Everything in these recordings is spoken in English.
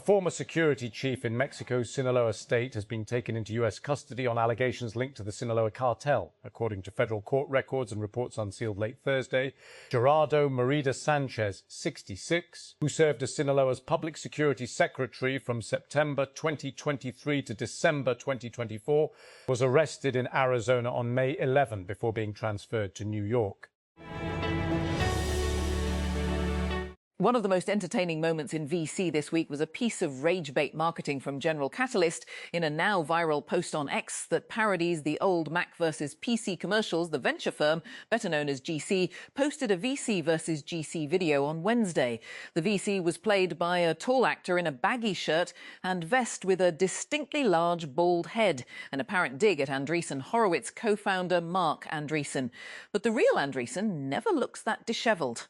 A former security chief in Mexico's Sinaloa state has been taken into U.S. custody on allegations linked to the Sinaloa cartel, according to federal court records and reports unsealed late Thursday. Gerardo Merida Sanchez, 66, who served as Sinaloa's public security secretary from September 2023 to December 2024, was arrested in Arizona on May 11 before being transferred to New York. One of the most entertaining moments in VC this week was a piece of rage-bait marketing from General Catalyst in a now viral post on X that parodies the old Mac versus PC commercials. The venture firm, better known as GC, posted a VC versus GC video on Wednesday. The VC was played by a tall actor in a baggy shirt and vest with a distinctly large bald head, an apparent dig at Andreessen Horowitz co-founder Mark Andreessen. But the real Andreessen never looks that dishevelled.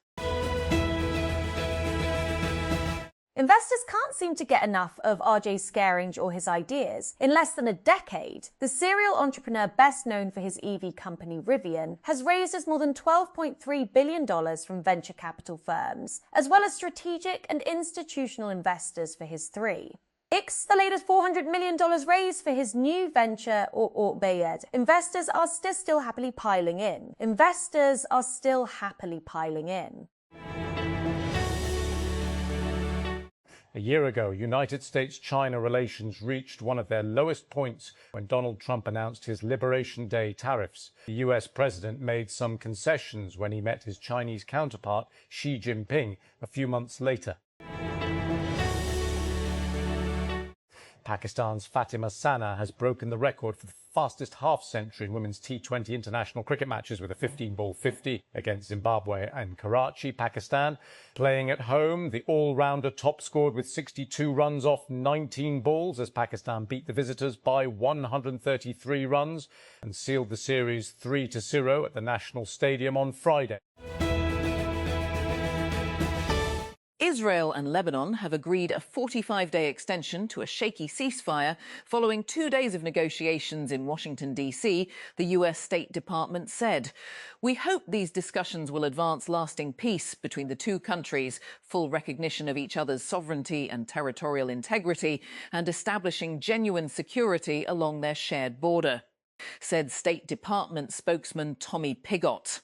Investors can't seem to get enough of RJ Scaringe or his ideas. In less than a decade, the serial entrepreneur best known for his EV company Rivian has raised us more than $12.3 billion from venture capital firms, as well as strategic and institutional investors for his three. The latest $400 million raised for his new venture, or Bayard. Investors are still happily piling in. A year ago, United States-China relations reached one of their lowest points when Donald Trump announced his Liberation Day tariffs. The US president made some concessions when he met his Chinese counterpart, Xi Jinping, a few months later. Pakistan's Fatima Sana has broken the record for the fastest half-century in women's T20 international cricket matches with a 15-ball 50 against Zimbabwe and Karachi, Pakistan. Playing at home, the all-rounder top scored with 62 runs off 19 balls as Pakistan beat the visitors by 133 runs and sealed the series 3-0 at the National Stadium on Friday. Israel and Lebanon have agreed a 45-day extension to a shaky ceasefire following 2 days of negotiations in Washington, D.C., the U.S. State Department said. We hope these discussions will advance lasting peace between the two countries, full recognition of each other's sovereignty and territorial integrity, and establishing genuine security along their shared border, said State Department spokesman Tommy Pigott.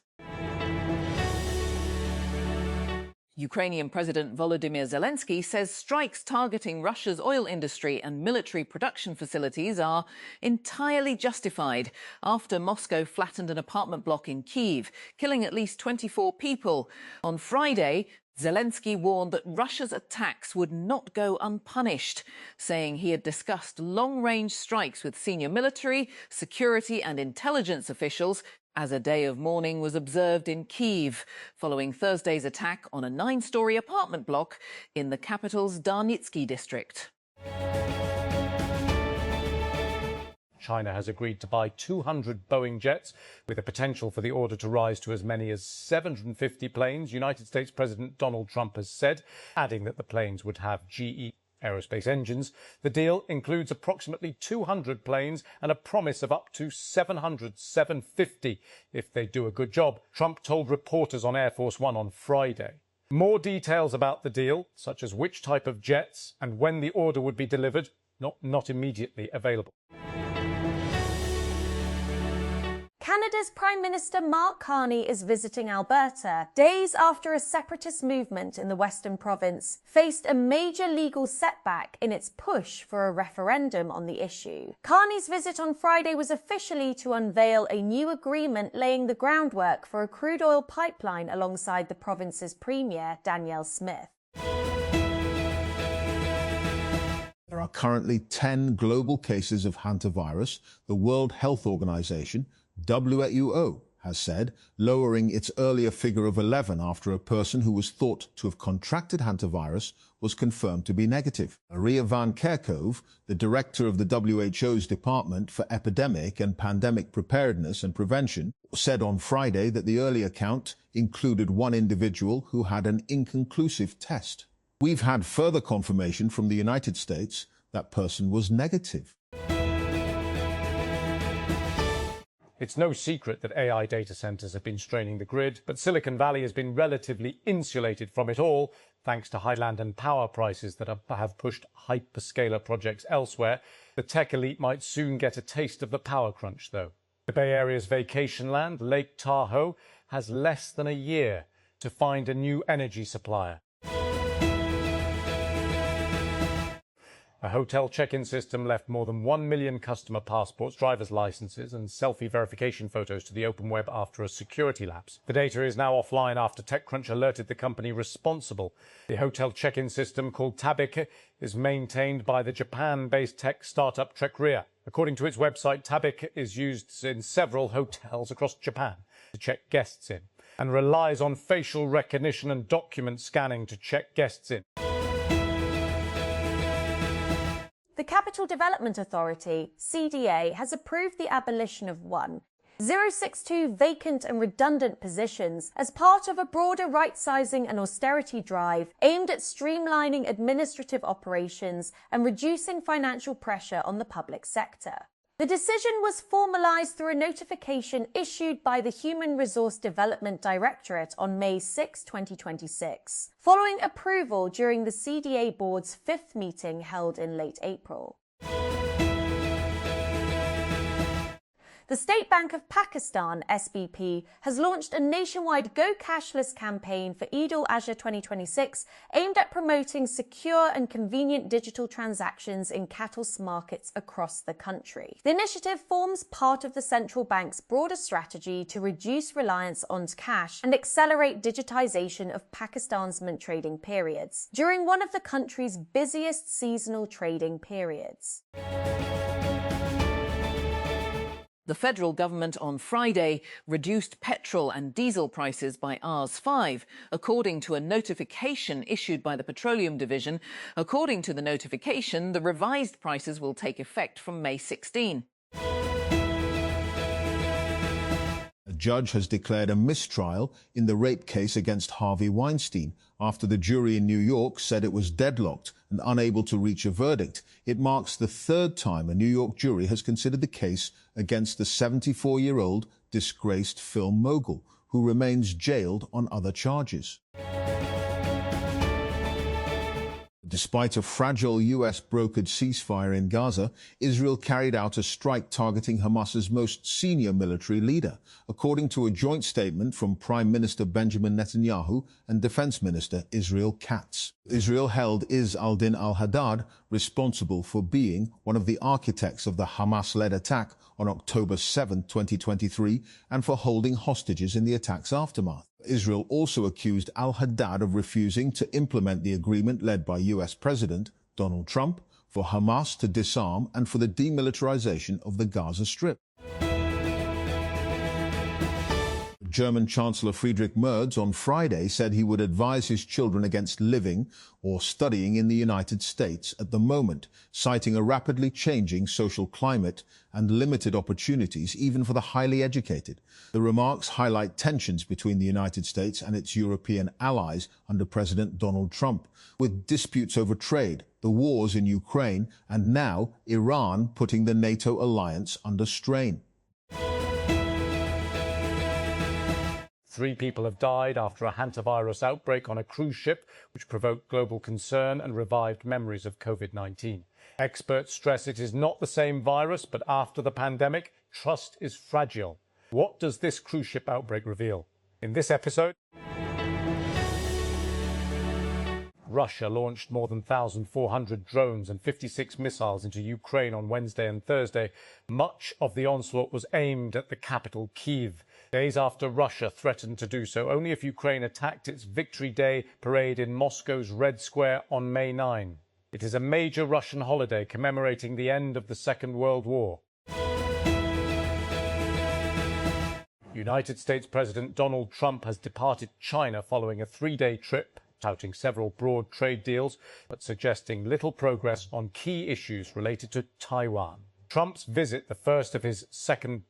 Ukrainian President Volodymyr Zelensky says strikes targeting Russia's oil industry and military production facilities are entirely justified after Moscow flattened an apartment block in Kyiv, killing at least 24 people. On Friday, Zelensky warned that Russia's attacks would not go unpunished, saying he had discussed long-range strikes with senior military, security and intelligence officials as a day of mourning was observed in Kyiv, following Thursday's attack on a 9-story apartment block in the capital's Darnitsky district. China has agreed to buy 200 Boeing jets, with a potential for the order to rise to as many as 750 planes, United States President Donald Trump has said, adding that the planes would have GE Aerospace engines. The deal includes approximately 200 planes and a promise of up to 750 if they do a good job, Trump told reporters on Air Force One on Friday. More details about the deal, such as which type of jets and when the order would be delivered, not immediately available. Canada's Prime Minister Mark Carney is visiting Alberta, days after a separatist movement in the Western province faced a major legal setback in its push for a referendum on the issue. Carney's visit on Friday was officially to unveil a new agreement laying the groundwork for a crude oil pipeline alongside the province's Premier, Danielle Smith. There are currently 10 global cases of hantavirus, the World Health Organization, WHO, has said, lowering its earlier figure of 11 after a person who was thought to have contracted hantavirus was confirmed to be negative. Maria Van Kerkhove, the director of the WHO's Department for Epidemic and Pandemic Preparedness and Prevention, said on Friday that the earlier count included one individual who had an inconclusive test. We've had further confirmation from the United States that person was negative. It's no secret that AI data centers have been straining the grid, but Silicon Valley has been relatively insulated from it all, thanks to high land and power prices that have pushed hyperscaler projects elsewhere. The tech elite might soon get a taste of the power crunch, though. The Bay Area's vacation land, Lake Tahoe, has less than a year to find a new energy supplier. A hotel check-in system left more than 1 million customer passports, driver's licenses and selfie verification photos to the open web after a security lapse. The data is now offline after TechCrunch alerted the company responsible. The hotel check-in system, called Tabik, is maintained by the Japan-based tech startup Trekria. According to its website, Tabik is used in several hotels across Japan to check guests in and relies on facial recognition and document scanning to check guests in. The Capital Development Authority, CDA, has approved the abolition of 1,062 vacant and redundant positions as part of a broader right-sizing and austerity drive aimed at streamlining administrative operations and reducing financial pressure on the public sector. The decision was formalised through a notification issued by the Human Resource Development Directorate on May 6, 2026, following approval during the CDA board's 5th meeting held in late April. The State Bank of Pakistan, SBP, has launched a nationwide Go Cashless campaign for Eid al-Adha 2026 aimed at promoting secure and convenient digital transactions in cattle markets across the country. The initiative forms part of the central bank's broader strategy to reduce reliance on cash and accelerate digitization of Pakistan's mint trading periods during one of the country's busiest seasonal trading periods. The federal government on Friday reduced petrol and diesel prices by Rs 5, according to a notification issued by the Petroleum Division. According to the notification, the revised prices will take effect from May 16. A judge has declared a mistrial in the rape case against Harvey Weinstein after the jury in New York said it was deadlocked and unable to reach a verdict. It marks the third time a New York jury has considered the case against the 74-year-old disgraced film mogul, who remains jailed on other charges. Despite a fragile US-brokered ceasefire in Gaza, Israel carried out a strike targeting Hamas's most senior military leader, according to a joint statement from Prime Minister Benjamin Netanyahu and Defense Minister Israel Katz. Israel held Izz al-Din al-Haddad responsible for being one of the architects of the Hamas-led attack on October 7, 2023, and for holding hostages in the attack's aftermath. Israel also accused al-Haddad of refusing to implement the agreement led by US President Donald Trump for Hamas to disarm and for the demilitarization of the Gaza Strip. German Chancellor Friedrich Merz on Friday said he would advise his children against living or studying in the United States at the moment, citing a rapidly changing social climate and limited opportunities even for the highly educated. The remarks highlight tensions between the United States and its European allies under President Donald Trump, with disputes over trade, the wars in Ukraine, and now Iran putting the NATO alliance under strain. 3 people have died after a hantavirus outbreak on a cruise ship, which provoked global concern and revived memories of COVID-19. Experts stress it is not the same virus, but after the pandemic, trust is fragile. What does this cruise ship outbreak reveal? In this episode, Russia launched more than 1,400 drones and 56 missiles into Ukraine on Wednesday and Thursday. Much of the onslaught was aimed at the capital, Kyiv. Days after Russia threatened to do so, only if Ukraine attacked its Victory Day parade in Moscow's Red Square on May 9. It is a major Russian holiday commemorating the end of the Second World War. United States President Donald Trump has departed China following a 3-day trip, touting several broad trade deals, but suggesting little progress on key issues related to Taiwan. Trump's visit, the first of his second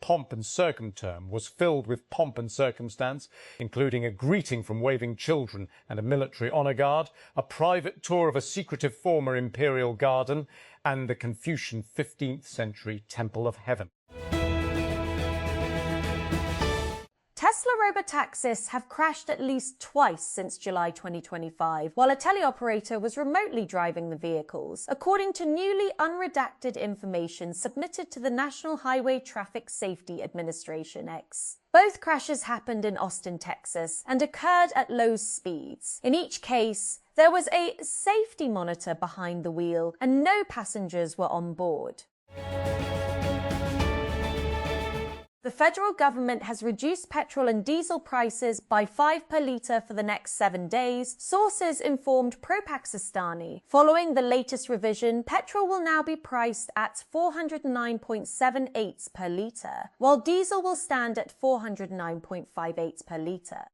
pomp and circum term, was filled with pomp and circumstance, including a greeting from waving children and a military honor guard, a private tour of a secretive former imperial garden, and the Confucian 15th century Temple of Heaven. Tesla robotaxis have crashed at least twice since July 2025, while a teleoperator was remotely driving the vehicles, according to newly unredacted information submitted to the National Highway Traffic Safety Administration (X). Both crashes happened in Austin, Texas, and occurred at low speeds. In each case, there was a safety monitor behind the wheel and no passengers were on board. The federal government has reduced petrol and diesel prices by 5 per litre for the next 7 days, sources informed Pro-Pakistani. Following the latest revision, petrol will now be priced at 409.78 per litre, while diesel will stand at 409.58 per litre.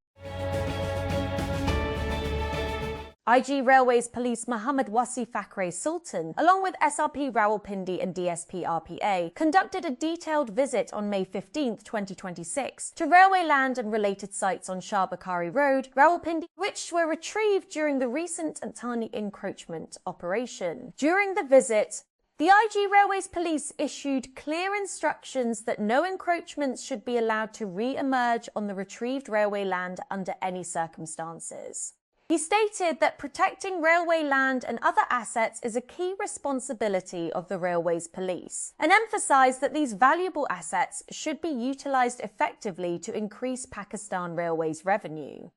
IG Railways Police Mohammad Wasi Fakhre Sultan, along with SRP Rawalpindi and DSP RPA, conducted a detailed visit on May 15, 2026, to railway land and related sites on Shah Bukhari Road, Rawalpindi, which were retrieved during the recent Antani encroachment operation. During the visit, the IG Railways Police issued clear instructions that no encroachments should be allowed to re-emerge on the retrieved railway land under any circumstances. He stated that protecting railway land and other assets is a key responsibility of the Railways Police, and emphasised that these valuable assets should be utilised effectively to increase Pakistan Railways' revenue.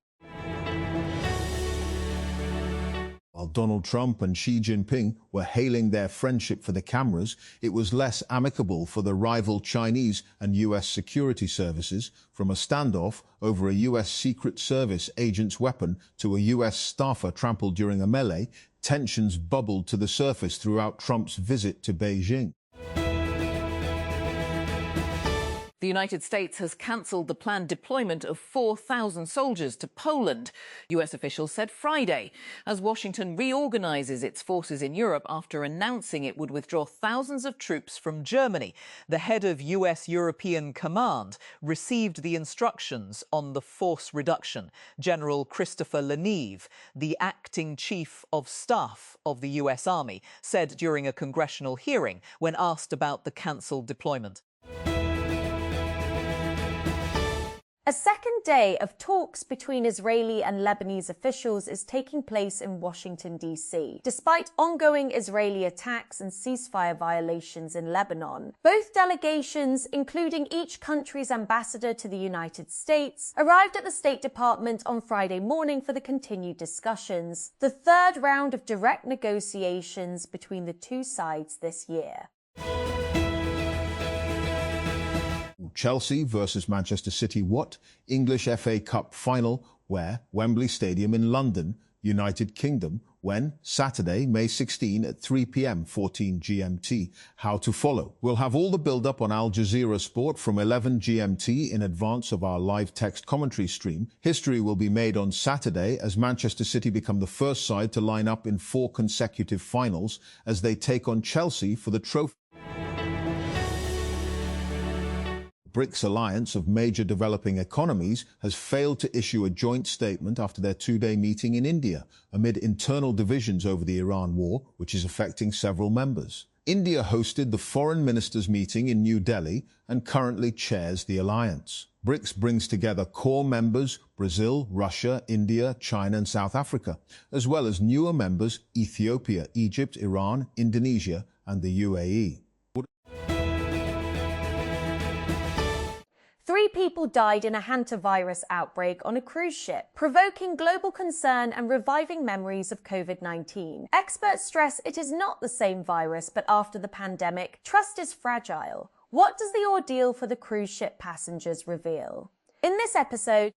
While Donald Trump and Xi Jinping were hailing their friendship for the cameras, it was less amicable for the rival Chinese and US security services, from a standoff over a US Secret Service agent's weapon to a US staffer trampled during a melee. Tensions bubbled to the surface throughout Trump's visit to Beijing. The United States has cancelled the planned deployment of 4,000 soldiers to Poland, US officials said Friday, as Washington reorganises its forces in Europe after announcing it would withdraw thousands of troops from Germany. The head of US European Command received the instructions on the force reduction. General Christopher Leneve, the acting chief of staff of the US Army, said during a congressional hearing when asked about the cancelled deployment. A second day of talks between Israeli and Lebanese officials is taking place in Washington, D.C. Despite ongoing Israeli attacks and ceasefire violations in Lebanon, both delegations, including each country's ambassador to the United States, arrived at the State Department on Friday morning for the continued discussions, the third round of direct negotiations between the two sides this year. Chelsea versus Manchester City. What? English FA Cup final, where? Wembley Stadium in London, United Kingdom. When? Saturday, May 16 at 3 p.m, 14 GMT. How to follow? We'll have all the build-up on Al Jazeera Sport from 11 GMT in advance of our live text commentary stream. History will be made on Saturday as Manchester City become the first side to line up in 4 consecutive finals as they take on Chelsea for the trophy. BRICS alliance of major developing economies has failed to issue a joint statement after their 2-day meeting in India, amid internal divisions over the Iran war, which is affecting several members. India hosted the foreign ministers' meeting in New Delhi and currently chairs the alliance. BRICS brings together core members Brazil, Russia, India, China and South Africa, as well as newer members Ethiopia, Egypt, Iran, Indonesia and the UAE. 3 people died in a hantavirus outbreak on a cruise ship, provoking global concern and reviving memories of COVID-19. Experts stress it is not the same virus, but after the pandemic, trust is fragile. What does the ordeal for the cruise ship passengers reveal? In this episode,